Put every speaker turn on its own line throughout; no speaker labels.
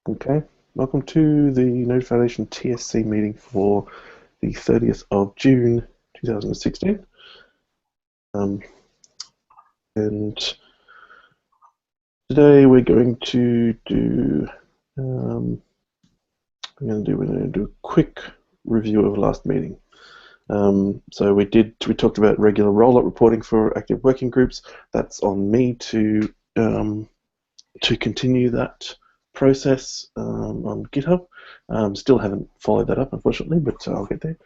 Okay, welcome to the Node Foundation TSC meeting for the 30th of June 2016. And today we're going to do a quick review of last meeting. So we talked about regular rollup reporting for active working groups. That's on me to continue that process on GitHub. Still haven't followed that up, unfortunately, but I'll get there.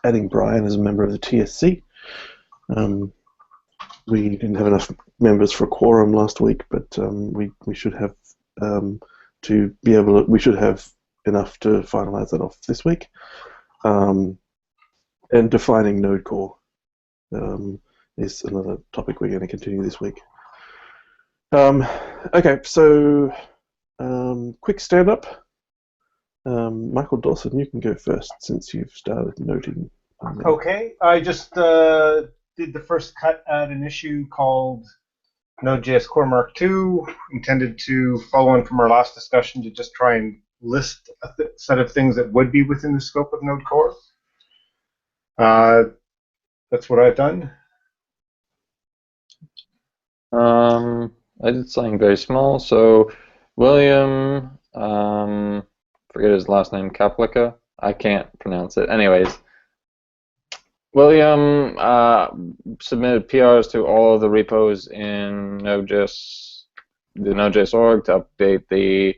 Adding Brian as a member of the TSC. We didn't have enough members for a quorum last week, but we should have we should have enough to finalize that off this week. And defining Node core is another topic we're going to continue this week. Okay, so quick stand-up. Michael Dawson, you can go first since you've started noting.
Okay, I just did the first cut at an issue called Node.js Core Mark II, intended to follow on from our last discussion to just try and list a set of things that would be within the scope of Node Core. That's what I've done.
I did something very small. So William, forget his last name, Kaplika. I can't pronounce it. Anyways, William submitted PRs to all of the repos in Node.js, the Node.js org to update the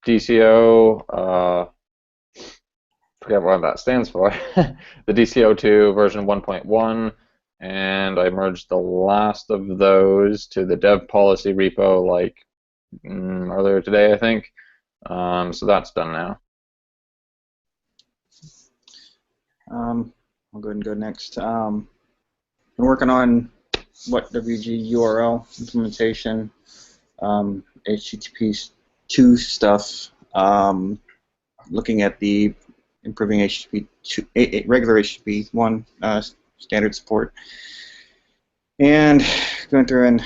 DCO. Forget what that stands for. The DCO to version 1.1. And I merged the last of those to the dev policy repo like earlier today, I think. So that's done now.
I'll go ahead and go next. Been working on WG URL implementation, HTTP 2 stuff, looking at the improving HTTP 2, regular HTTP 1 standard support, and going through and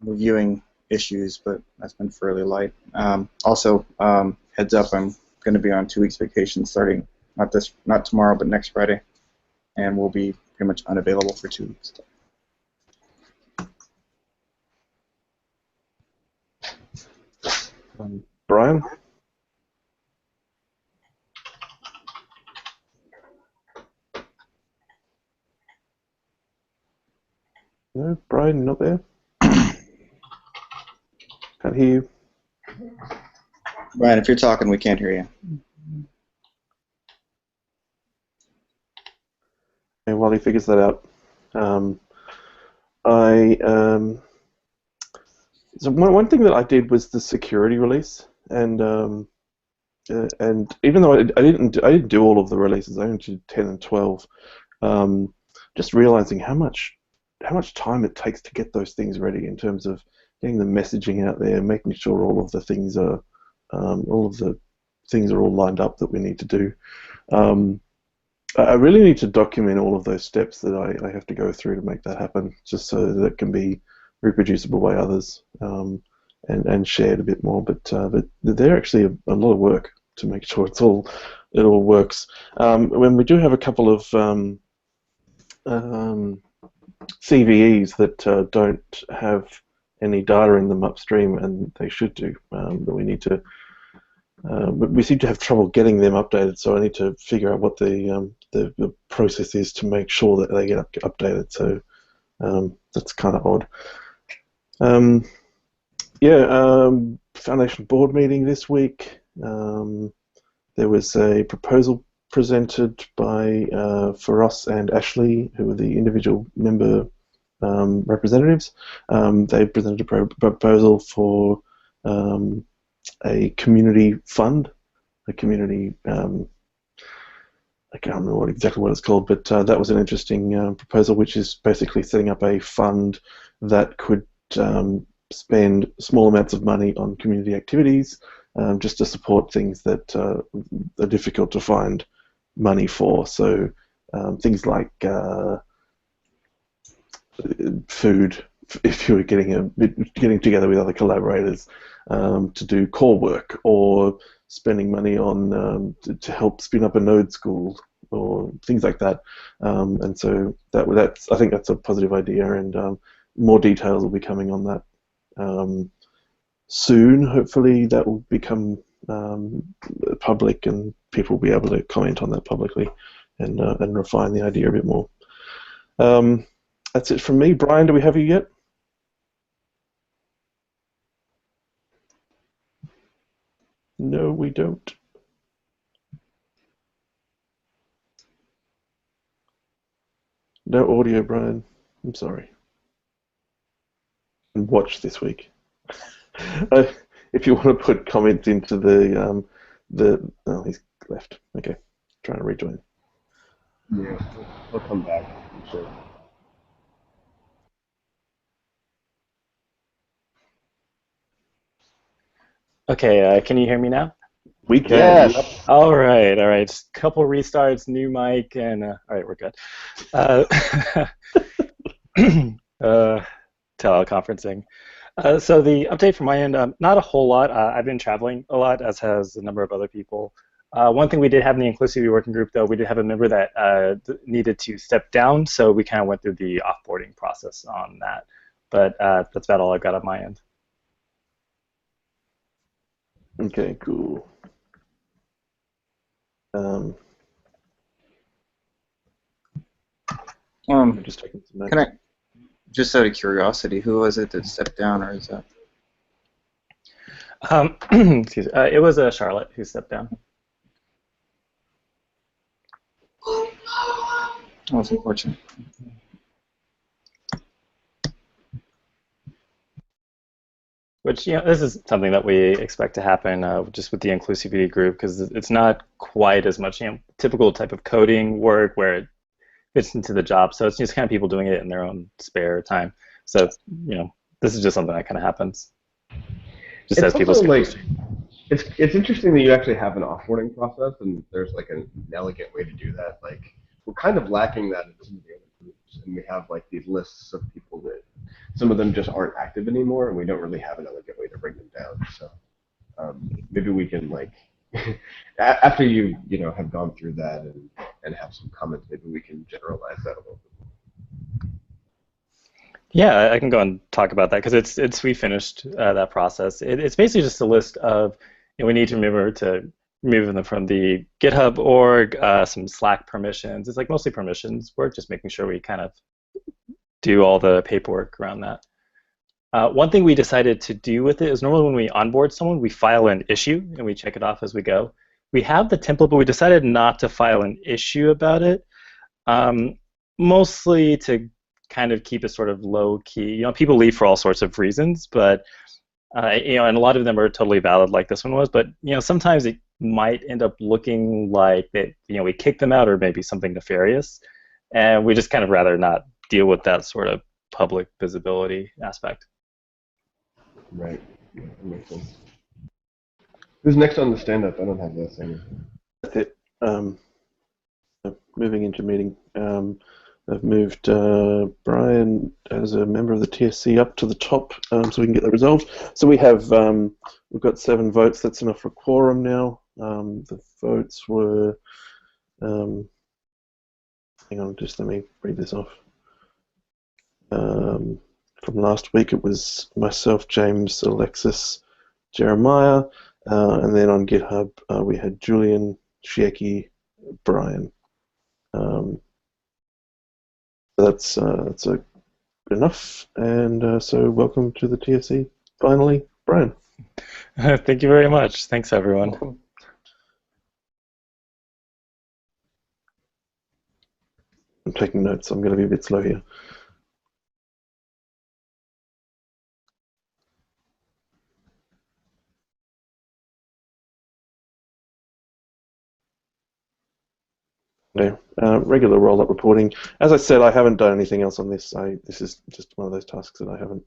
reviewing issues, but that's been fairly light. Also, heads up, I'm going to be on 2 weeks vacation starting not tomorrow, but next Friday, and we'll be pretty much unavailable for 2 weeks.
Brian? No, Brian, you're not there? Can't hear you.
Brian, if you're talking, we can't hear you.
And while he figures that out, so one thing that I did was the security release, and even though I didn't do all of the releases, I only did 10 and 12. Just realizing how much time it takes to get those things ready in terms of getting the messaging out there, making sure all of the things are all lined up that we need to do. I really need to document all of those steps that I have to go through to make that happen, just so that it can be reproducible by others and shared a bit more. But they're actually a lot of work to make sure it all works. When we do have a couple of CVEs that don't have any data in them upstream, and they should do, but we need to. We seem to have trouble getting them updated, so I need to figure out what the process is to make sure that they get updated. So that's kind of odd. Foundation board meeting this week. There was a proposal presented by Faros and Ashley, who are the individual member representatives. They presented a proposal for a community fund, a community. I can't remember exactly what it's called, but that was an interesting proposal, which is basically setting up a fund that could spend small amounts of money on community activities, just to support things that are difficult to find money for. So things like food, if you were getting together with other collaborators to do core work or spending money on to help spin up a node school or things like that. And so that's I think that's a positive idea, and more details will be coming on that soon. Hopefully, that will become public, and people will be able to comment on that publicly and refine the idea a bit more. That's it from me. Brian, do we have you yet? No, we don't. No audio, Brian. I'm sorry. And watch this week. If you want to put comments into oh, he's left. Okay, trying to rejoin.
Yeah, he'll come back, I'm sure.
Okay, can you hear me now?
We can.
Yes.
All right. Just a couple restarts, new mic, and all right, we're good. Teleconferencing. So the update from my end, not a whole lot. I've been traveling a lot, as has a number of other people. One thing we did have in the inclusivity working group, though, we did have a member that needed to step down, so we kind of went through the offboarding process on that. But that's about all I've got on my end.
Okay, cool. I'm just taking some notes.
Can I, just out of curiosity, who was it that stepped down, or is that?
Excuse me. It was Charlotte who stepped down.
Oh, it's unfortunate.
Which, this is something that we expect to happen just with the inclusivity group, because it's not quite as much typical type of coding work where it fits into the job. So it's just kind of people doing it in their own spare time. So this is just something that kind of happens. Just as people
it's interesting that you actually have an offboarding process, and there's like an elegant way to do that. Like, we're kind of lacking that in some of the other groups, and we have like these lists of people that some of them just aren't active anymore, and we don't really have an elegant way to bring them down. So maybe we can, like, after you have gone through that and have some comments, maybe we can generalize that a little bit.
Yeah, I can go and talk about that, because we finished that process. It's basically just a list of we need to remember to remove them from the GitHub org, some Slack permissions. It's like mostly permissions work, just making sure we kind of do all the paperwork around that. One thing we decided to do with it is normally when we onboard someone, we file an issue and we check it off as we go. We have the template, but we decided not to file an issue about it, mostly to kind of keep it sort of low key. People leave for all sorts of reasons, but and a lot of them are totally valid, like this one was. But sometimes it might end up looking like that we kick them out, or maybe something nefarious, and we just kind of rather not deal with that sort of public visibility aspect.
Right. Yeah, that makes sense. Who's next on the stand-up? I don't have that thing.
That's it. Moving into meeting. I've moved Brian as a member of the TSC up to the top, so we can get that resolved. So we've got 7 votes. That's enough for quorum now. The votes were. Hang on, just let me read this off. From last week, it was myself, James, Alexis, Jeremiah, and then on GitHub we had Julian, Shieki, Brian. That's enough, and so welcome to the TSC. Finally, Brian.
Thank you very much. Thanks, everyone.
Welcome. I'm taking notes. I'm going to be a bit slow here. Regular roll-up reporting. As I said, I haven't done anything else on this. This is just one of those tasks that I haven't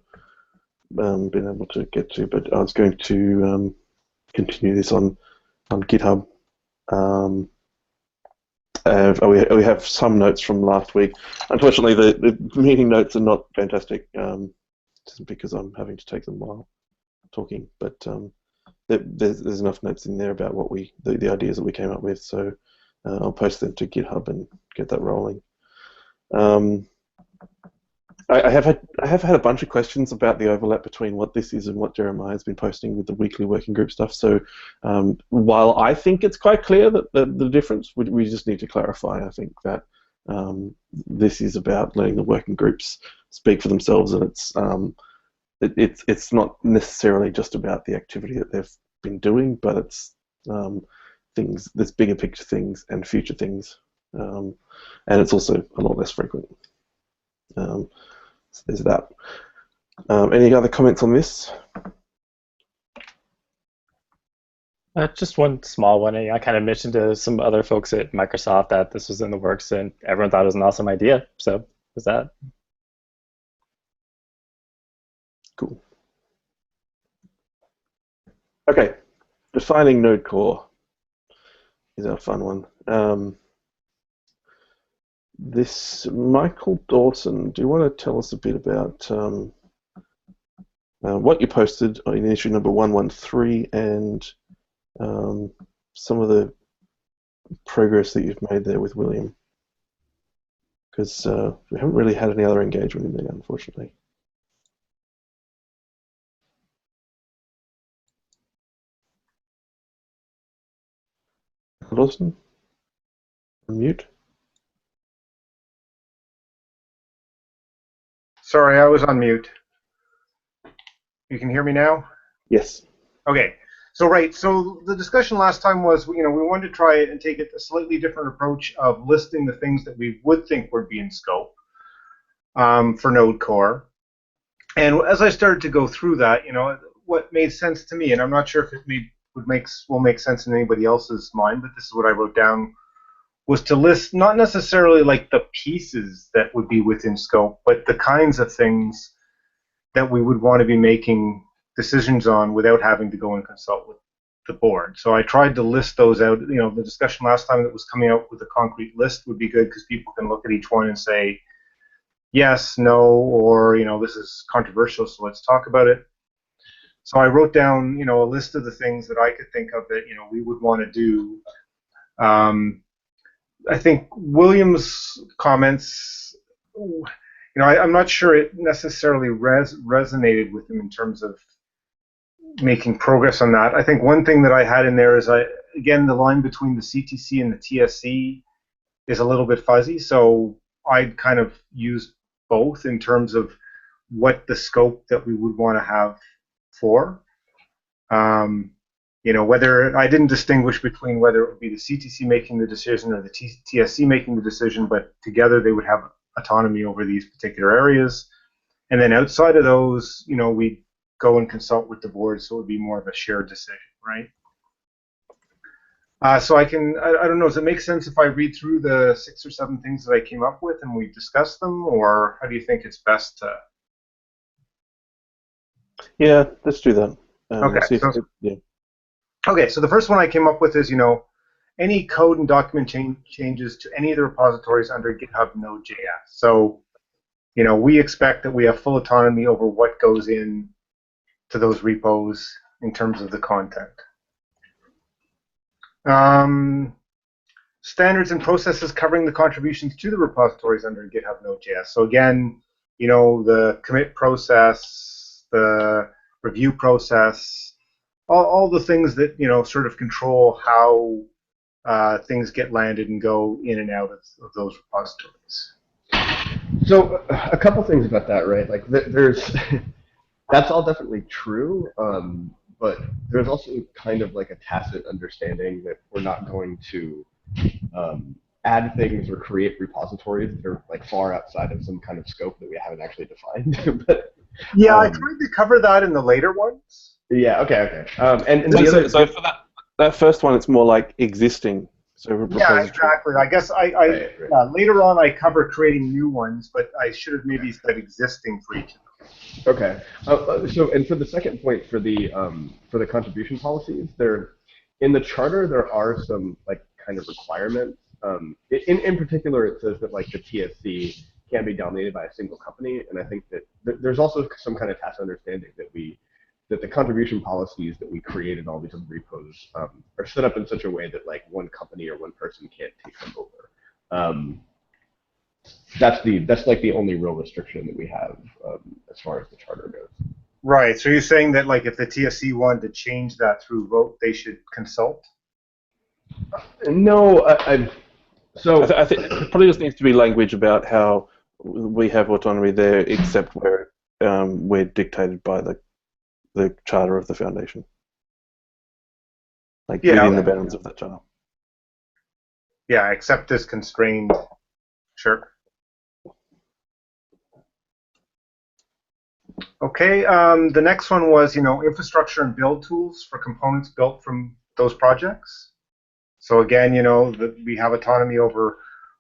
been able to get to, but I was going to continue this on GitHub. We have some notes from last week. Unfortunately, the meeting notes are not fantastic. just because I'm having to take them while talking. But there's enough notes in there about what the ideas that we came up with, so I'll post them to GitHub and get that rolling. I have had a bunch of questions about the overlap between what this is and what Jeremiah's been posting with the weekly working group stuff. So while I think it's quite clear that the difference, we just need to clarify. I think that this is about letting the working groups speak for themselves, and it's not necessarily just about the activity that they've been doing, but it's things, there's bigger picture things and future things, and it's also a lot less frequent. So there's that. Any other comments on this?
Just one small one. I kind of mentioned to some other folks at Microsoft that this was in the works, and everyone thought it was an awesome idea. So was that.
Cool. Okay, defining node core is our fun one. This Michael Dawson, do you want to tell us a bit about what you posted in issue number 113 and some of the progress that you've made there with William? Because we haven't really had any other engagement in there, unfortunately. Dawson, unmute.
Sorry, I was on mute. You can hear me now?
Yes.
Okay. So the discussion last time was, we wanted to try and take a slightly different approach of listing the things that we would think would be in scope for Node Core. And as I started to go through that, what made sense to me, and I'm not sure if it will make sense in anybody else's mind, but this is what I wrote down, was to list not necessarily like the pieces that would be within scope, but the kinds of things that we would want to be making decisions on without having to go and consult with the board. So I tried to list those out. The discussion last time that was coming out with a concrete list would be good because people can look at each one and say, yes, no, or, this is controversial, so let's talk about it. So I wrote down, a list of the things that I could think of that, we would want to do. I think William's comments, I'm not sure it necessarily resonated with him in terms of making progress on that. I think one thing that I had in there is, again, the line between the CTC and the TSC is a little bit fuzzy, so I'd kind of use both in terms of what the scope that we would want to have for. Whether I didn't distinguish between whether it would be the CTC making the decision or the TSC making the decision, but together they would have autonomy over these particular areas. And then outside of those, we'd go and consult with the board, so it would be more of a shared decision, right? So I don't know, does it make sense if I read through the 6 or 7 things that I came up with and we discuss them, or how do you think it's best to?
Yeah, let's do that.
Okay.
Yeah.
Okay, so the first one I came up with is, any code and document changes to any of the repositories under GitHub Node.js. So, we expect that we have full autonomy over what goes in to those repos in terms of the content. Standards and processes covering the contributions to the repositories under GitHub Node.js. So again, the commit process, the review process, all the things that sort of control how things get landed and go in and out of those repositories.
So a couple things about that, right? Like there's that's all definitely true, but there's also kind of like a tacit understanding that we're not going to add things or create repositories that are like far outside of some kind of scope that we haven't actually defined. But
yeah, I tried to cover that in the later ones.
Yeah. Okay. And
so for that first one, it's more like existing. So
yeah, exactly. I guess
Right.
Later on I cover creating new ones, but I should have maybe said existing for each of them.
Okay. So and for the second point for the contribution policies, in the charter there are some like kind of requirements. In particular, it says that like the TSC can be dominated by a single company. And I think that there's also some kind of tacit understanding that the contribution policies that we create in all these other repos are set up in such a way that like one company or one person can't take them over. That's like the only real restriction that we have as far as the charter goes.
Right. So you're saying that like if the TSC wanted to change that through vote, they should consult?
No, so
I think it probably just needs to be language about how we have autonomy there, except where we're dictated by the charter of the foundation, like within the bounds of that charter.
Yeah, except as constrained. Sure. Okay. The next one was, infrastructure and build tools for components built from those projects. So again, we have autonomy over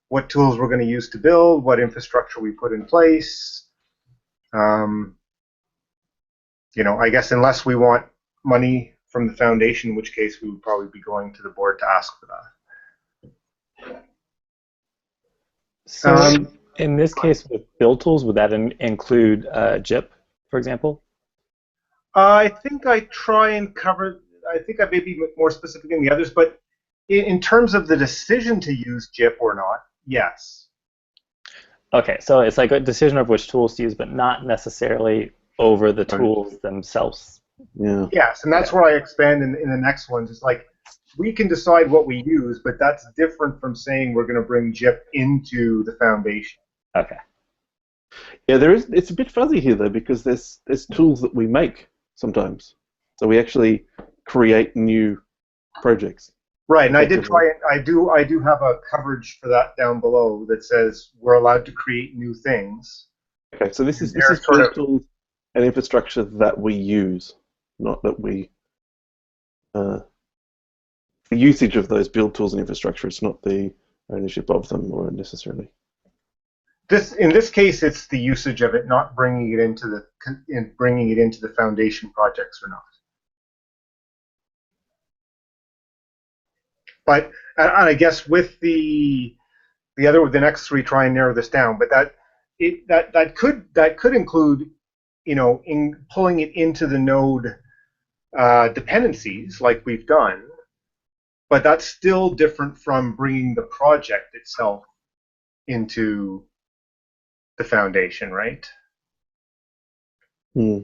what tools we're going to use to build, what infrastructure we put in place. I guess unless we want money from the foundation, in which case we would probably be going to the board to ask for that.
So in this case with build tools, would that include JIP, for example?
I think I try and cover, I think I may be more specific than the others, but in terms of the decision to use JIP or not, yes.
Okay, so it's like a decision of which tools to use, but not necessarily over the tools themselves.
Yeah.
Yes, and that's where I expand in the next ones. It's like we can decide what we use, but that's different from saying we're going to bring JIP into the foundation.
Okay.
Yeah, it's a bit fuzzy here though, because there's tools that we make sometimes. So we actually create new projects.
Right, and I did try it. I do have a coverage for that down below that says we're allowed to create new things.
Okay, so this is
sort of
tools and infrastructure that we use, not that we the usage of those build tools and infrastructure. It's not the ownership of them or necessarily.
In this case, it's the usage of it, not bringing it into the foundation projects or not. But and I guess with the next three, try and narrow this down. But that could include, in pulling it into the node dependencies like we've done. But that's still different from bringing the project itself into the foundation, right?
Hmm.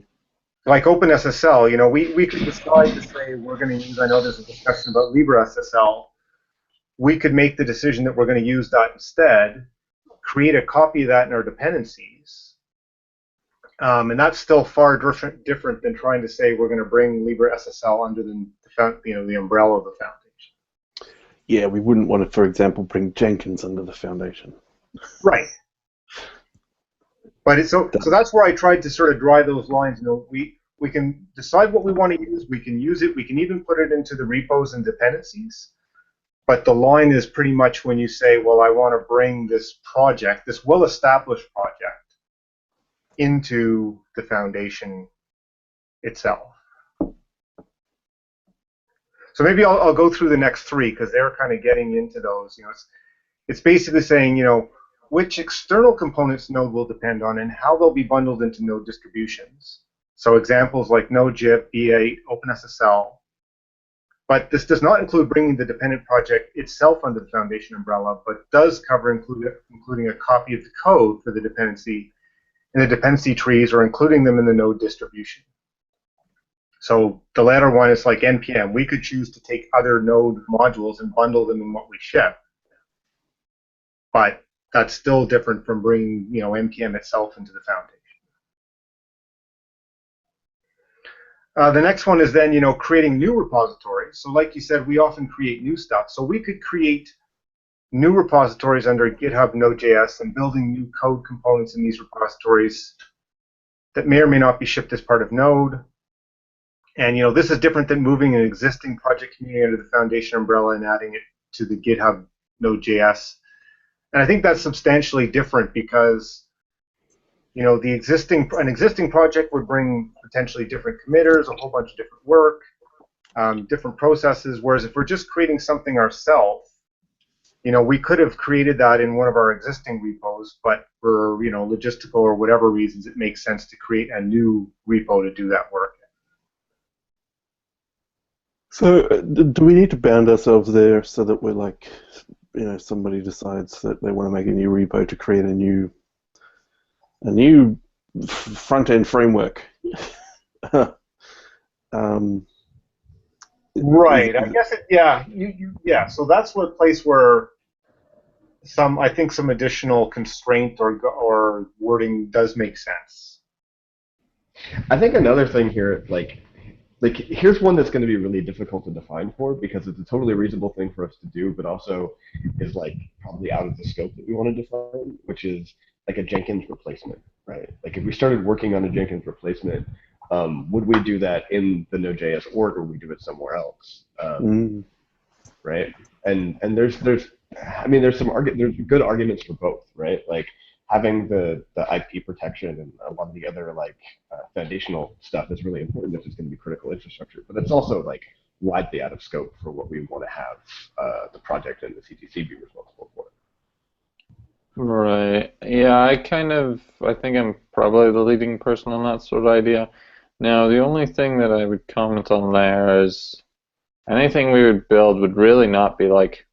Like OpenSSL, we could decide to say we're going to use. I know there's a discussion about LibreSSL. We could make the decision that we're going to use that instead, create a copy of that in our dependencies, and that's still far different than trying to say we're going to bring LibreSSL under the umbrella of the foundation.
Yeah, we wouldn't want to, for example, bring Jenkins under the foundation.
Right. But so that's where I tried to sort of draw those lines. We can decide what we want to use. We can use it. We can even put it into the repos and dependencies. But the line is pretty much when you say, well, I want to bring this project, this well-established project, into the foundation itself. So maybe I'll go through the next three because they're kind of getting into those. It's basically saying, which external components Node will depend on and how they'll be bundled into Node distributions. So examples like Node.js, B8, OpenSSL. But this does not include bringing the dependent project itself under the foundation umbrella, but does cover including a copy of the code for the dependency in the dependency trees or including them in the Node distribution. So the latter one is like NPM. We could choose to take other Node modules and bundle them in what we ship. But that's still different from bringing NPM itself into the foundation. The next one is then, creating new repositories. So like you said, we often create new stuff. So we could create new repositories under GitHub Node.js and building new code components in these repositories that may or may not be shipped as part of Node. And this is different than moving an existing project community under the foundation umbrella and adding it to the GitHub Node.js. And I think that's substantially different because an existing project would bring potentially different committers, a whole bunch of different work, different processes. Whereas if we're just creating something ourselves, we could have created that in one of our existing repos, but for logistical or whatever reasons, it makes sense to create a new repo to do that work.
So, do we need to bound ourselves there so that we're like, somebody decides that they want to make a new repo to create a new front-end framework?
Right. I guess yeah. So that's what place where I think some additional constraint or wording does make sense.
I think another thing here, like here's one that's going to be really difficult to define for because it's a totally reasonable thing for us to do, but also is like probably out of the scope that we want to define, which is like a Jenkins replacement, right? Like if we started working on a Jenkins replacement, would we do that in the Node.js org or would we do it somewhere else? Right? And there's there's good arguments for both, right? Like having the IP protection and a lot of the other foundational stuff is really important if it's going to be critical infrastructure. But it's also like widely out of scope for what we want to have the project and the CTC be responsible for.
Right. Yeah, I think I'm probably the leading person on that sort of idea. Now, the only thing that I would comment on there is anything we would build would really not be like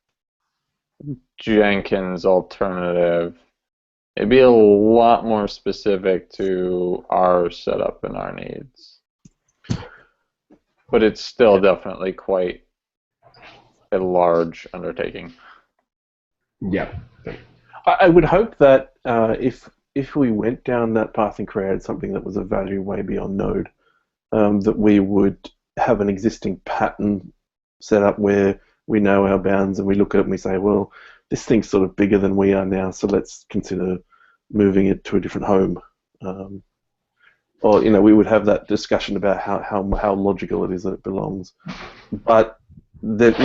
Jenkins alternative. It'd be a lot more specific to our setup and our needs. But it's still definitely quite a large undertaking.
Yeah.
I would hope that if we went down that path and created something that was of value way beyond Node, that we would have an existing pattern set up where we know our bounds and we look at it and we say, well, this thing's sort of bigger than we are now, so let's consider moving it to a different home. Or we would have that discussion about how logical it is that it belongs. But we do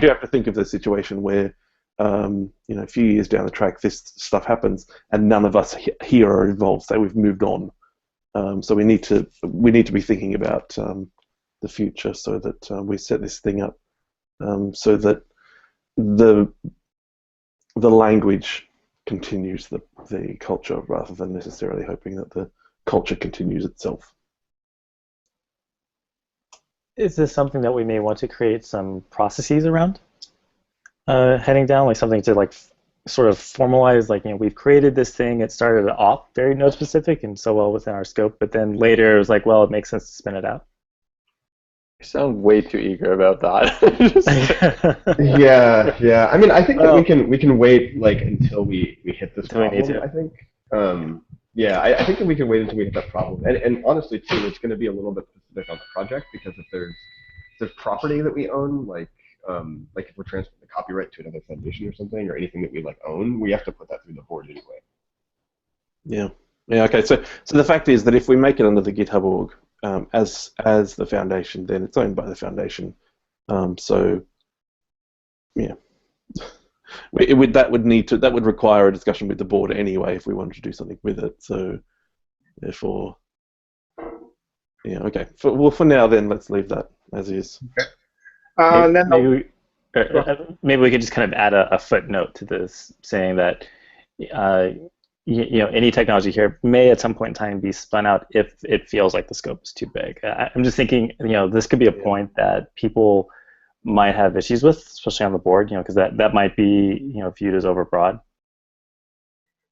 have to think of the situation where a few years down the track this stuff happens and none of us here are involved. So we've moved on. So we need to be thinking about the future so that we set this thing up so that the language continues the culture rather than necessarily hoping that the culture continues itself.
Is this something that we may want to create some processes around? Heading down, like something to sort of formalize, we've created this thing, it started off very node specific and so well within our scope, but then later it was like, well, it makes sense to spin it out.
You sound way too eager about that.
Yeah. I mean, I think that we can wait until we hit this problem. I think. I think that we can wait until we hit that problem. And honestly, too, it's going to be a little bit specific on the project because if there's property that we own, if we're transferring the copyright to another foundation or something, or anything that we own, we have to put that through the board anyway.
Yeah. Okay. So the fact is that if we make it under the GitHub org as the foundation, then it's owned by the foundation. So yeah, that would require a discussion with the board anyway if we wanted to do something with it. So therefore, yeah. Okay. For now, then let's leave that as is.
Okay. Maybe we could just kind of add a footnote to this, saying that any technology here may at some point in time be spun out if it feels like the scope is too big. I'm just thinking, this could be a point that people might have issues with, especially on the board, because that might be viewed as overbroad.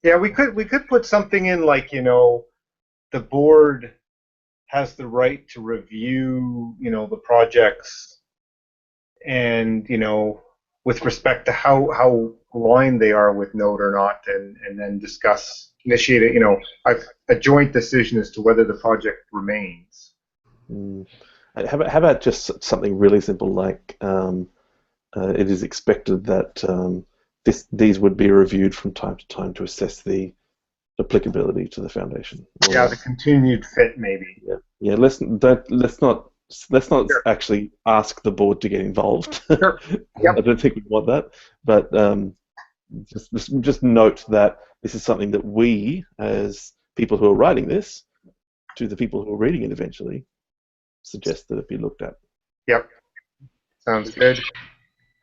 Yeah, we could put something in the board has the right to review the projects. And with respect to how aligned they are with Node or not, and then initiate a joint decision as to whether the project remains.
How about just something really simple like it is expected that these would be reviewed from time to time to assess the applicability to the foundation.
Yeah, the continued fit maybe.
Yeah. Let's not actually ask the board to get involved.
Sure. Yep.
I don't think we want that, but just note that this is something that we, as people who are writing this, to the people who are reading it eventually, suggest that it be looked at.
Yep. Sounds good.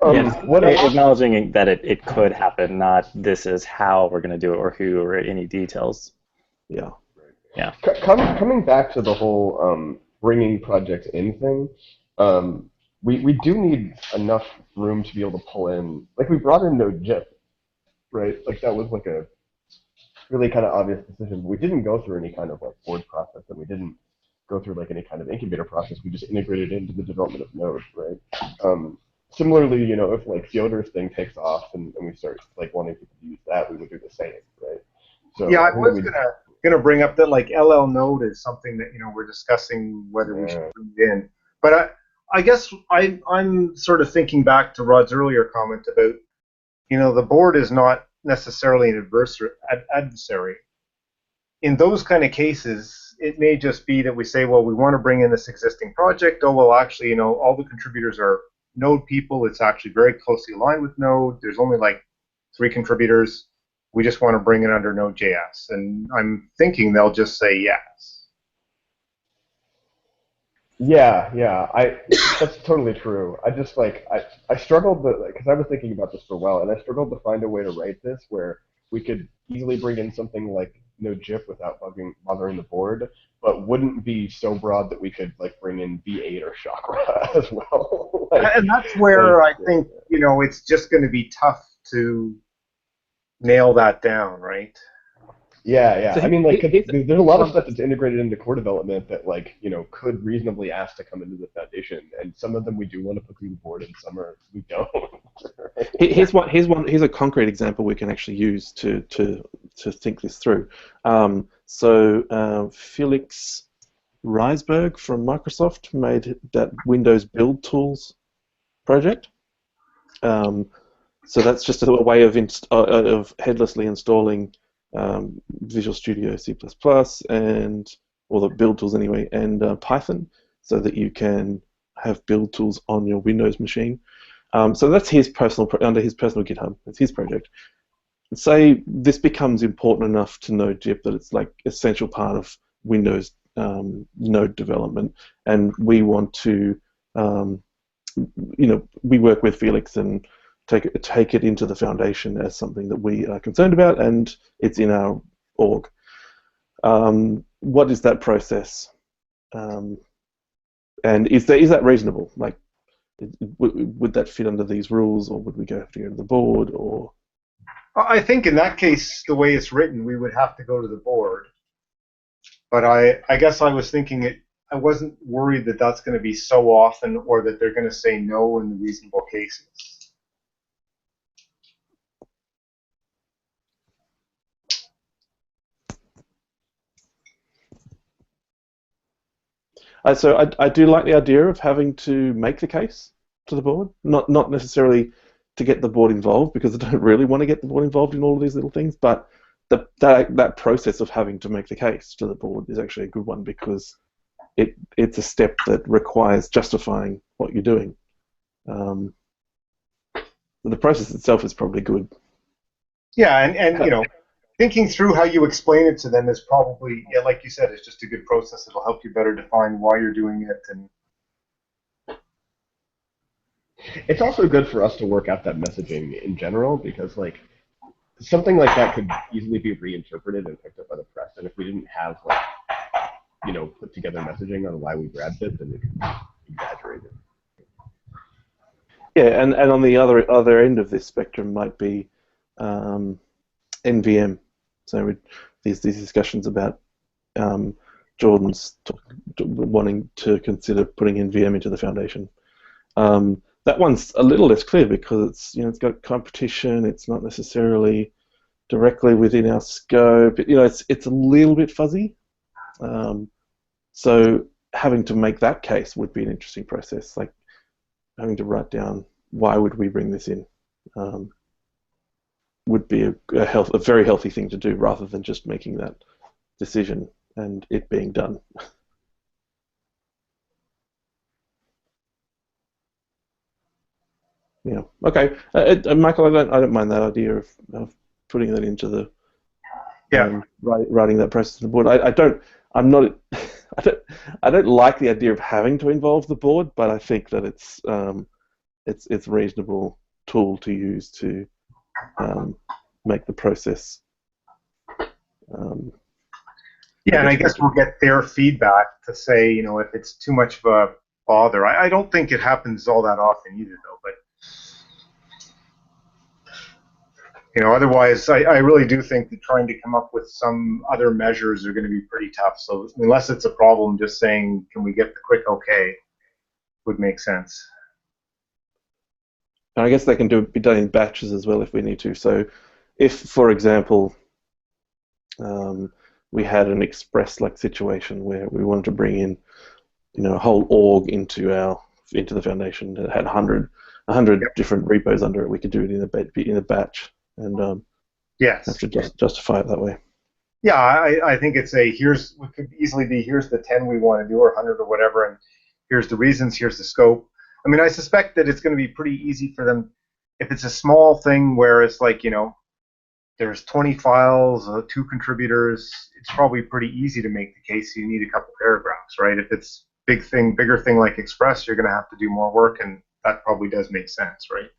What
Acknowledging that it could happen, not this is how we're going to do it or who or any details.
Yeah.
Yeah.
Coming back to the whole bringing projects in thing, we do need enough room to be able to pull in. Like we brought in Node.js, right? Like that was like a really kind of obvious decision. We didn't go through any kind of like board process, and we didn't go through like any kind of incubator process. We just integrated it into the development of Node, right? Similarly, you know, if like Fyodor's thing takes off and we start like wanting people to use that, we would do the same, right? So
Yeah, I
think
was gonna bring up that like LL Node is something that we're discussing whether we should bring it in. But I guess I'm sort of thinking back to Rod's earlier comment about the board is not necessarily an adversary. In those kind of cases, it may just be that we say, well, we want to bring in this existing project. Oh, well, actually, all the contributors are Node people. It's actually very closely aligned with Node. There's only like 3 contributors. We just want to bring it under Node.js. And I'm thinking they'll just say yes.
Yeah, that's totally true. I just I struggled because I was thinking about this for a while, and I struggled to find a way to write this where we could easily bring in something like Node.js without bothering the board, but wouldn't be so broad that we could like bring in V8 or Chakra as well.
And that's where I think it's just going to be tough to nail that down, right?
Yeah.
So
I mean, like, there's a lot of stuff that's integrated into core development that, like, could reasonably ask to come into the foundation, and some of them we do want to put through the board, and some we don't.
Here's a concrete example we can actually use to think this through. Felix Reisberg from Microsoft made that Windows Build Tools project. So that's just a way of headlessly installing Visual Studio C++ or the build tools anyway, and Python, so that you can have build tools on your Windows machine. So that's under his personal GitHub. It's his project. Say this becomes important enough to Node.js that it's like essential part of Windows Node development, and we want to, we work with Felix and take it into the foundation as something that we are concerned about, and it's in our org. What is that process? And is that reasonable? Like, would that fit under these rules, or would we have to go to the board? Or
I think in that case, the way it's written, we would have to go to the board. But I guess I was thinking I wasn't worried that that's going to be so often, or that they're going to say no in the reasonable cases.
So I do like the idea of having to make the case to the board, not necessarily to get the board involved, because I don't really want to get the board involved in all of these little things, but that process of having to make the case to the board is actually a good one, because it's a step that requires justifying what you're doing. The process itself is probably good.
Yeah, and thinking through how you explain it to them is probably, like you said, it's just a good process. It'll help you better define why you're doing it. And
it's also good for us to work out that messaging in general, because like something like that could easily be reinterpreted and picked up by the press. And if we didn't have put together messaging on why we grabbed it, then it could be exaggerated.
Yeah, and on the other end of this spectrum might be NVM. So these discussions about Jordan's wanting to consider putting NVM into the foundation. That one's a little less clear, because it's got competition. It's not necessarily directly within our scope. It's a little bit fuzzy. So having to make that case would be an interesting process, like having to write down why would we bring this in. Would be a very healthy thing to do, rather than just making that decision and it being done. Yeah. Okay. Michael, I don't mind that idea of putting that into the writing that process to the board. I don't like the idea of having to involve the board, but I think that it's it's a reasonable tool to use to make the process.
Yeah, and I guess we'll get their feedback to say, if it's too much of a bother. I don't think it happens all that often either, though. But otherwise, I really do think that trying to come up with some other measures are going to be pretty tough. So unless it's a problem, just saying, can we get the quick okay, would make sense.
And I guess they can be done in batches as well if we need to. So if, for example, we had an express-like situation where we wanted to bring in, a whole org into the foundation that had 100
Yep.
different repos under it, we could do it in a batch and
Yes.
have to justify it that way.
Yeah, I think it's it could easily be, here's the 10 we want to do, or 100 or whatever, and here's the reasons, here's the scope. I mean, I suspect that it's going to be pretty easy for them if it's a small thing where it's like, there's 20 files, 2 contributors. It's probably pretty easy to make the case you need a couple paragraphs, right? If it's bigger thing like Express, you're going to have to do more work, and that probably does make sense, right?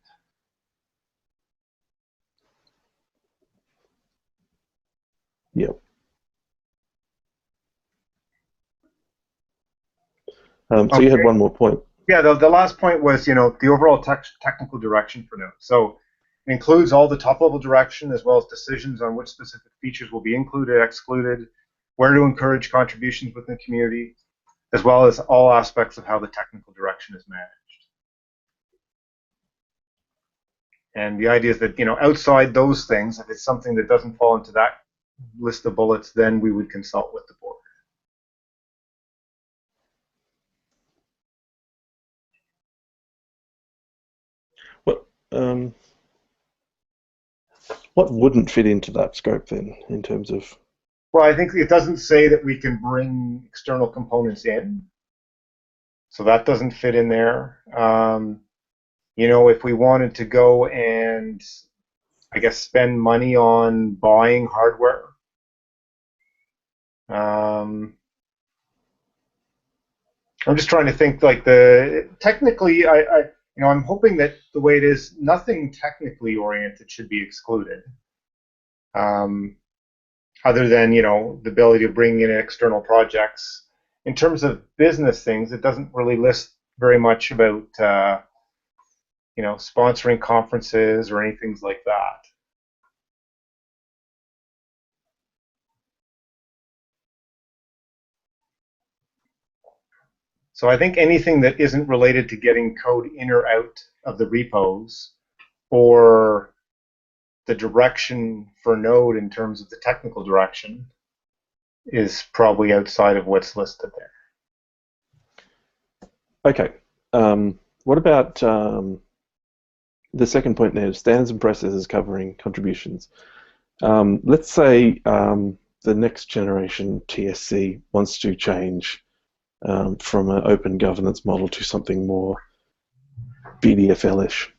Yep. So you had one more point.
Yeah, the last point was, the overall technical direction for Node. So it includes all the top-level direction as well as decisions on which specific features will be included, excluded, where to encourage contributions within the community, as well as all aspects of how the technical direction is managed. And the idea is that, outside those things, if it's something that doesn't fall into that list of bullets, then we would consult with the board.
What wouldn't fit into that scope then, in terms of?
Well, I think it doesn't say that we can bring external components in, so that doesn't fit in there. If we wanted to go and, I guess, spend money on buying hardware, I'm just trying to think, like, technically, I'm hoping that the way it is, nothing technically oriented should be excluded. Other than, the ability to bring in external projects. In terms of business things, it doesn't really list very much about, sponsoring conferences or anything like that. So I think anything that isn't related to getting code in or out of the repos, or the direction for Node in terms of the technical direction, is probably outside of what's listed there.
Okay. What about the second point there, standards and processes covering contributions? Let's say the next generation TSC wants to change from an open governance model to something more BDFL-ish,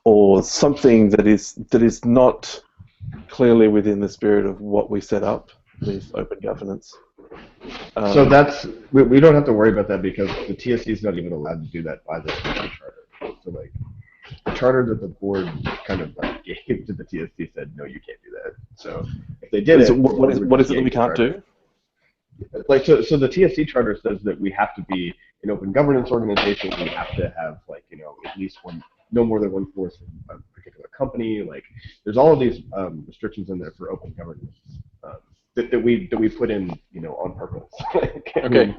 or something that is not clearly within the spirit of what we set up with open governance.
So we don't have to worry about that because the TSC is not even allowed to do that by the TSC charter. So like the charter that the board kind of gave to the TSC said, no, you can't do that. So if they did
what is it that we can't do?
Like so the TSC charter says that we have to be an open governance organization. We have to have at least no more than 1/4 of a particular company. Like there's all of these restrictions in there for open governance that we put in on purpose.
Okay.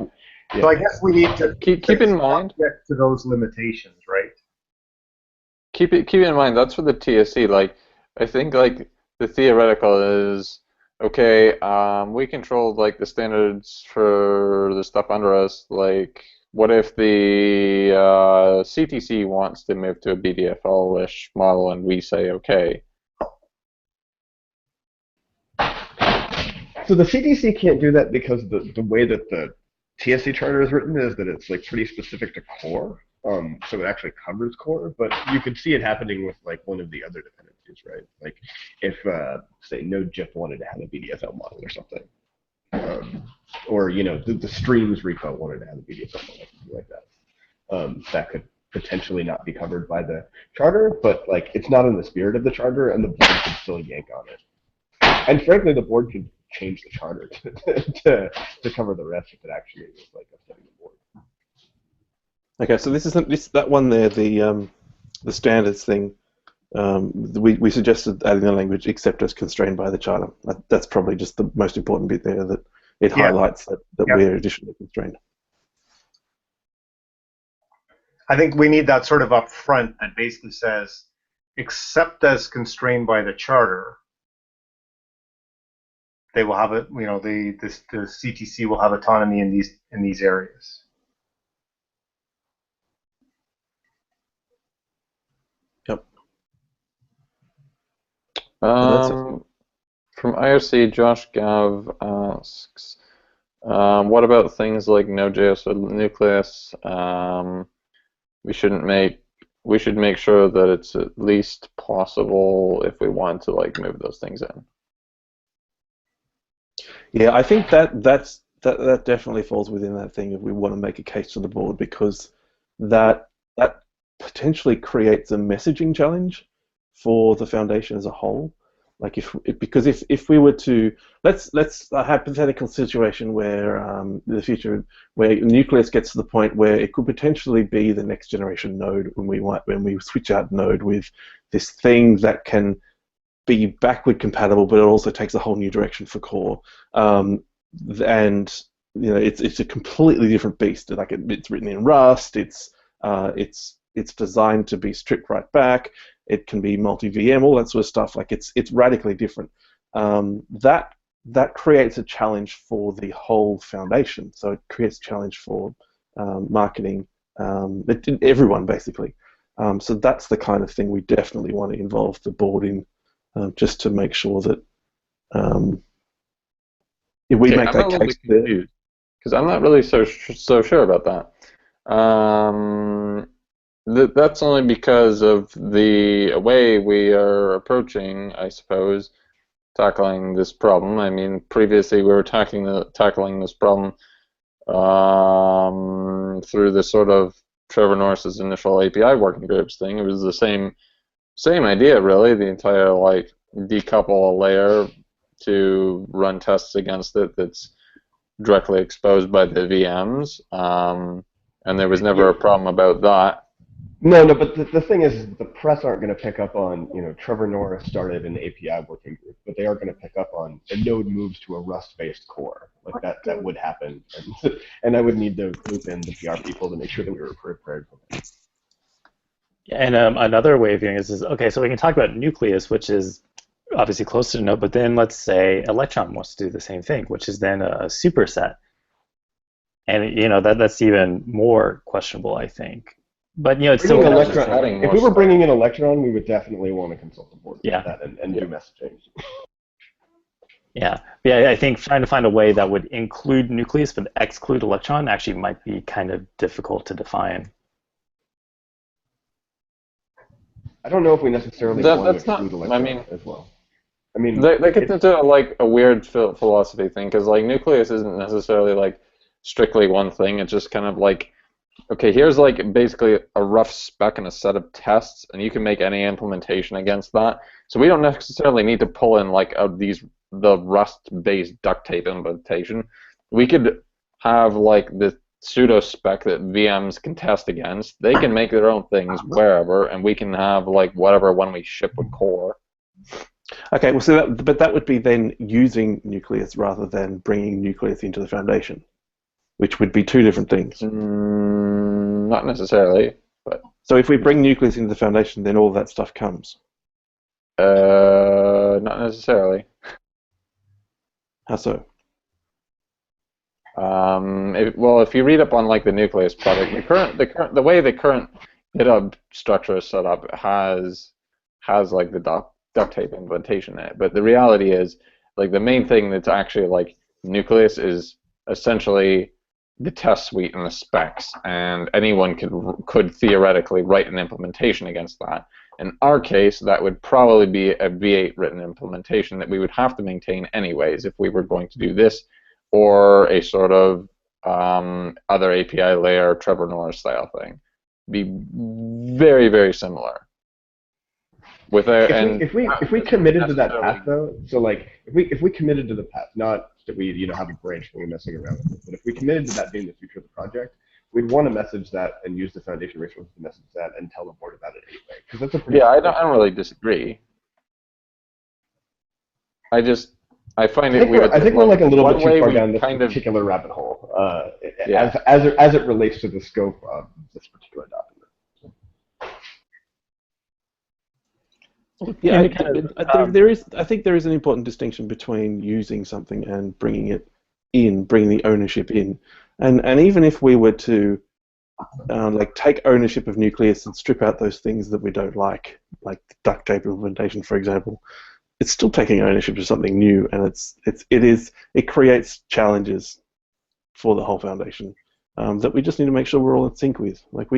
So I guess we need to
keep in mind
to those limitations, right?
Keep in mind that's for the TSC. Like I think like the theoretical is okay. We control like the standards for the stuff under us. Like what if the CTC wants to move to a BDFL-ish model and we say okay?
So the CTC can't do that because the way that the TSC charter is written is that it's like pretty specific to core. So it actually covers core, but you could see it happening with like one of the other dependencies, right? Like if say Node.js wanted to have a BDFL model or something, or the streams repo wanted to have a BDFL model, something like that. That could potentially not be covered by the charter, but like it's not in the spirit of the charter, and the board could still yank on it. And frankly, the board could change the charter to cover the rest if it actually was like upsetting the board.
Okay, so that one there, the standards thing. We suggested adding the language except as constrained by the charter. That's probably just the most important bit there, that it highlights that we're additionally constrained.
I think we need that sort of up front that basically says, except as constrained by the charter, they will have it. You know, the CTC will have autonomy in these areas.
Yep.
From IRC, Josh Gav asks, what about things like Node.js with Nucleus? We should make sure that it's at least possible if we want to like move those things in.
Yeah, I think that definitely falls within that thing if we want to make a case to the board, because that potentially creates a messaging challenge for the foundation as a whole. Like because if we were to let's a hypothetical situation where in the future where Nucleus gets to the point where it could potentially be the next generation node when we switch out Node with this thing that can be backward compatible, but it also takes a whole new direction for core, and you know it's a completely different beast. Like it's written in Rust. It's designed to be stripped right back. It can be multi-VM, all that sort of stuff. Like it's radically different. That creates a challenge for the whole foundation. So it creates a challenge for marketing, everyone basically. So that's the kind of thing we definitely want to involve the board in, just to make sure that if we make that case there.
Because I'm not really so sure about that. That's only because of the way we are approaching, I suppose, tackling this problem. I mean, previously we were tackling this problem through the sort of Trevor Norris's initial API working groups thing. It was the same idea, really. The entire like decouple a layer to run tests against it that's directly exposed by the VMs, and there was never a problem about that.
No, but the thing is, the press aren't going to pick up on, you know, Trevor Norris started an API working group, but they are going to pick up on a node moves to a Rust-based core. Like that would happen, and I would need to loop in the PR people to make sure that we were prepared for that.
And another way of viewing this is, okay, so we can talk about Nucleus, which is obviously close to Node, but then let's say Electron wants to do the same thing, which is then a superset. And, you know, that's even more questionable, I think. But, you know, it's still
Electron. If we were bringing in Electron, we would definitely want to consult the board about that and do messaging.
Yeah, I think trying to find a way that would include Nucleus but exclude Electron actually might be kind of difficult to define.
I don't know if we necessarily want to exclude Electron as well. I mean,
they get into like a weird philosophy thing, because like Nucleus isn't necessarily like strictly one thing. It's just kind of like, okay, here's like basically a rough spec and a set of tests, and you can make any implementation against that. So we don't necessarily need to pull in like the Rust-based duct tape implementation. We could have like the pseudo spec that VMs can test against. They can make their own things wherever, and we can have like whatever when we ship with core.
Okay, well, so but that would be then using Nucleus rather than bringing Nucleus into the foundation, which would be two different things.
Not necessarily, but
so if we bring Nucleus into the foundation, then all that stuff comes.
Not necessarily.
How so?
If you read up on like the Nucleus project, the way the current GitHub structure is set up has like the duct tape implementation in it. But the reality is, like, the main thing that's actually like Nucleus is essentially the test suite and the specs, and anyone could theoretically write an implementation against that. In our case, that would probably be a V8 written implementation that we would have to maintain anyways if we were going to do this, or a sort of other API layer Trevor Norris style thing. be very, very similar.
If we committed to that path though, so like if we committed to the path, not that we have a branch and we're messing around with it, but if we committed to that being the future of the project, we'd want to message that and use the foundation resources to message that and tell the board about it anyway. Because that's a pretty
I don't really disagree. I find it weird.
I think we're like a little bit too far down this
kind
particular rabbit hole as it relates to the scope of this particular document.
Yeah, I think there is an important distinction between using something and bringing it in, bringing the ownership in, and even if we were to like take ownership of Nucleus and strip out those things that we don't like the duct tape implementation, for example, it's still taking ownership of something new, and it creates challenges for the whole foundation that we just need to make sure we're all in sync with. Like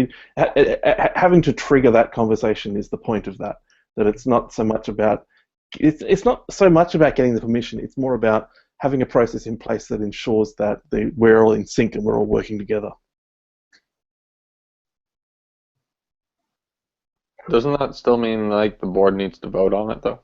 having to trigger that conversation is the point of that. That it's not so much about getting the permission. It's more about having a process in place that ensures that we're all in sync and we're all working together.
Doesn't that still mean like the board needs to vote on it though?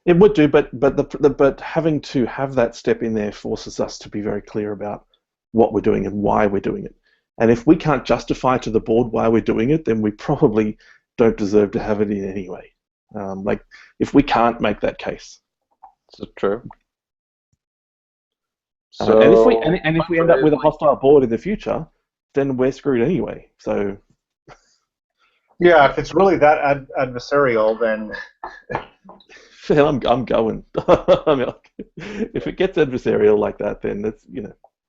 It would do, but having to have that step in there forces us to be very clear about what we're doing and why we're doing it. And if we can't justify to the board why we're doing it, then we probably don't deserve to have it in anyway. Like if we can't make that case.
Is it true?
So, and if we end up with a hostile board in the future, then we're screwed anyway. So.
Yeah, if it's really that adversarial, then.
I'm going. I mean, if it gets adversarial like that, then that's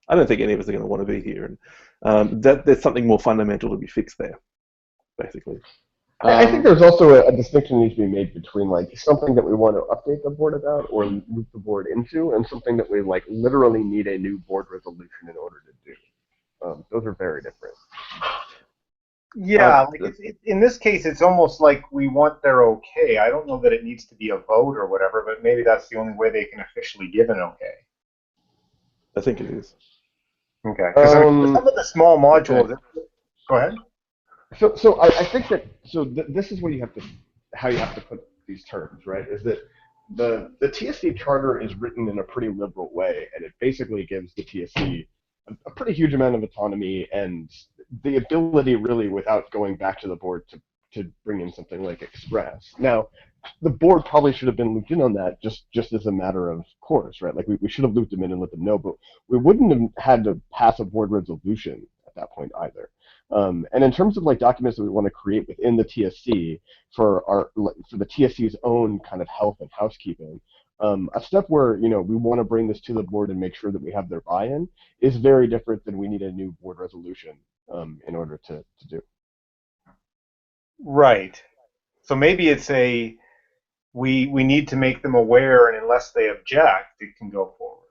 I don't think any of us are going to want to be here, and there's something more fundamental to be fixed there, basically.
I think there's also a distinction that needs to be made between like something that we want to update the board about or loop the board into, and something that we like literally need a new board resolution in order to do. Those are very different.
Yeah, in this case, it's almost like we want their okay. I don't know that it needs to be a vote or whatever, but maybe that's the only way they can officially give an okay.
I think it is.
Okay. Because some of the small modules. Okay. Go ahead.
So I think that this is what how you have to put these terms, right? Is that the TSC charter is written in a pretty liberal way, and it basically gives the TSC a pretty huge amount of autonomy and the ability, really, without going back to the board, to bring in something like Express. Now, the board probably should have been looped in on that just as a matter of course, right? Like we should have looped them in and let them know, but we wouldn't have had to pass a board resolution at that point either. And in terms of like documents that we want to create within the TSC for the TSC's own kind of health and housekeeping, a step where we want to bring this to the board and make sure that we have their buy-in is very different than we need a new board resolution in order to do.
Right. So maybe it's we need to make them aware, and unless they object, it can go forward.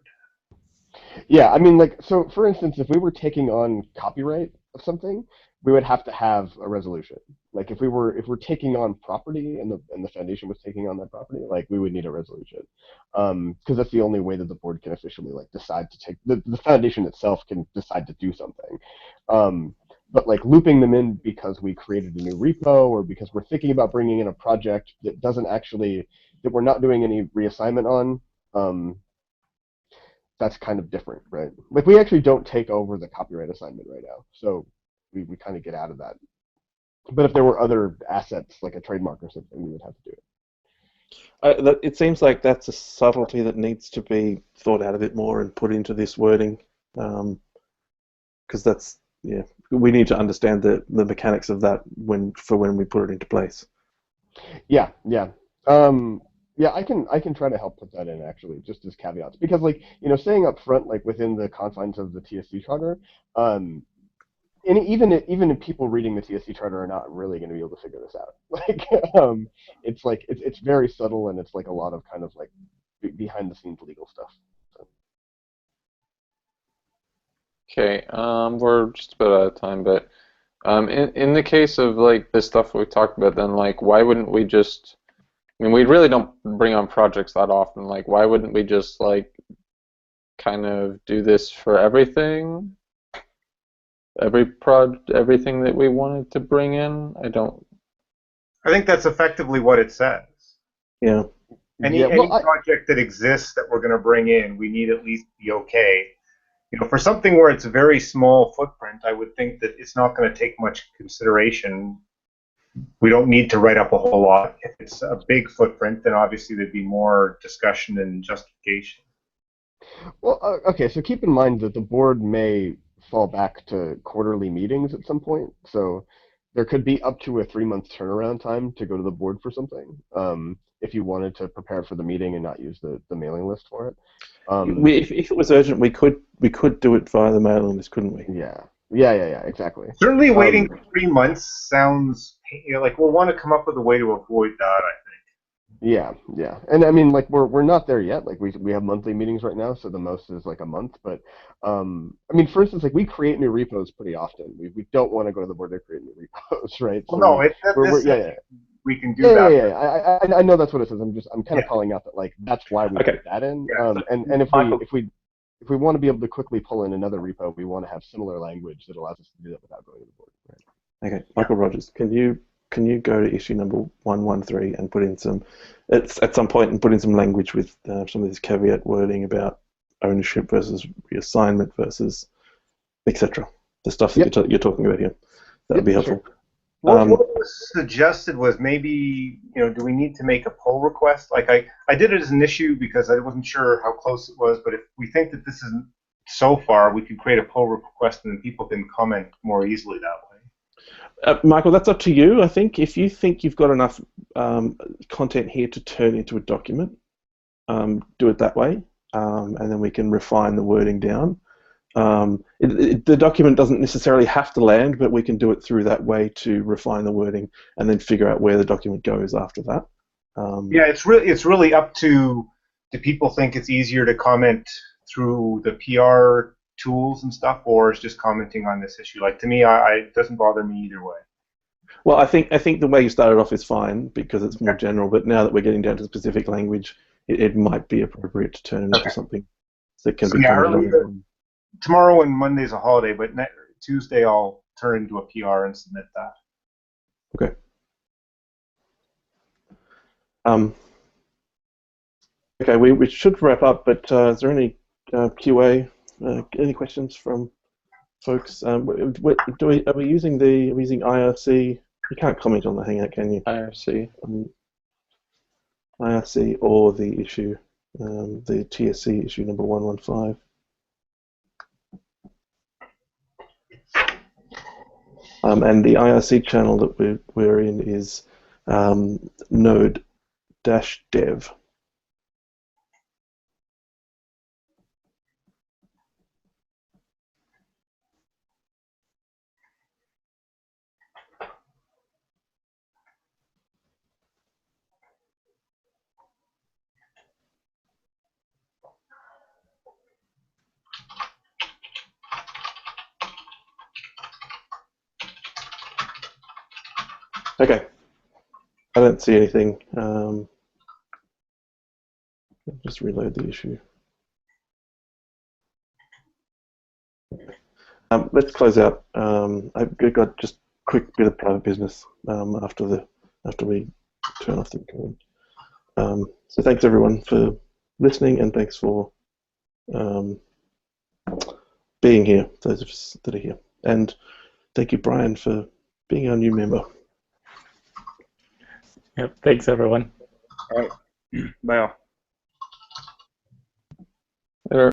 Yeah, I mean, like, so for instance, if we were taking on copyright of something, we would have to have a resolution. Like if we're taking on property and the foundation was taking on that property, like we would need a resolution, because that's the only way that the board can officially like decide to take the foundation itself can decide to do something. But like looping them in because we created a new repo or because we're thinking about bringing in a project that that we're not doing any reassignment on, that's kind of different, right? Like we actually don't take over the copyright assignment right now, so we kind of get out of that. But if there were other assets like a trademark or something, we would have to do it.
It seems like that's a subtlety that needs to be thought out a bit more and put into this wording, because we need to understand the mechanics of that when we put it into place.
Yeah. Yeah, I can try to help put that in actually, just as caveats, because like staying up front, like within the confines of the TSC charter, and even if people reading the TSC charter are not really going to be able to figure this out. Like, it's very subtle, and it's like a lot of kind of like behind the scenes legal stuff. So.
Okay, we're just about out of time, but in the case of like the stuff we talked about, then like why wouldn't we just? I mean, we really don't bring on projects that often. Like, why wouldn't we just like kind of do this for everything? everything that we wanted to bring in?
I think that's effectively what it says.
Yeah.
Any project that exists that we're going to bring in, we need at least be okay. For something where it's a very small footprint, I would think that it's not going to take much consideration. We don't need to write up a whole lot. If it's a big footprint, then obviously there'd be more discussion and justification.
Well, okay, so keep in mind that the board may fall back to quarterly meetings at some point, so there could be up to a 3-month turnaround time to go to the board for something, if you wanted to prepare for the meeting and not use the mailing list for it.
If it was urgent, we could do it via the mailing list, couldn't we?
Yeah, exactly.
Certainly waiting 3 months sounds like we'll want to come up with a way to avoid that, I think.
Yeah, and I mean, like we're not there yet. Like we have monthly meetings right now, so the most is like a month. But I mean, for instance, like we create new repos pretty often. We don't want to go to the board to create new repos, right?
Well,
So
no, we can do that.
Yeah. I know that's what it says. I'm kind of calling out that like that's why we put that in.
Yeah,
and if we want to be able to quickly pull in another repo, we want to have similar language that allows us to do that without going to the board. Right?
Okay, Michael Rogers, can you go to issue number 113 and put in some language with some of this caveat wording about ownership versus reassignment versus etc. The stuff that you're talking about here. That would be helpful.
Sure. What was suggested was maybe, do we need to make a pull request? Like I did it as an issue because I wasn't sure how close it was, but if we think that this isn't so far, we could create a pull request and then people can comment more easily that way.
Michael, that's up to you. I think if you think you've got enough content here to turn into a document, do it that way, and then we can refine the wording down. The document doesn't necessarily have to land, but we can do it through that way to refine the wording and then figure out where the document goes after that.
Yeah, it's really up to, do people think it's easier to comment through the PR tools and stuff, or is just commenting on this issue? Like, to me, it doesn't bother me either way.
Well, I think the way you started off is fine because it's more general, but now that we're getting down to specific language, it might be appropriate to turn it into something that can be commented on.
Tomorrow and Monday's a holiday, but Tuesday I'll turn into a PR and submit that.
Okay. Okay, we should wrap up, but is there any QA? Any questions from folks? Are we using IRC? You can't comment on the Hangout, can you?
IRC.
IRC or the issue, the TSC issue number 115. And the IRC channel that we're in is Node-dev. Okay, I don't see anything. Just reload the issue. Let's close out. I've got just a quick bit of private business after we turn off the recording. So thanks everyone for listening, and thanks for being here, those of us that are here. And thank you, Brian, for being our new member.
Yep, thanks everyone.
All right. Bye all.
Later.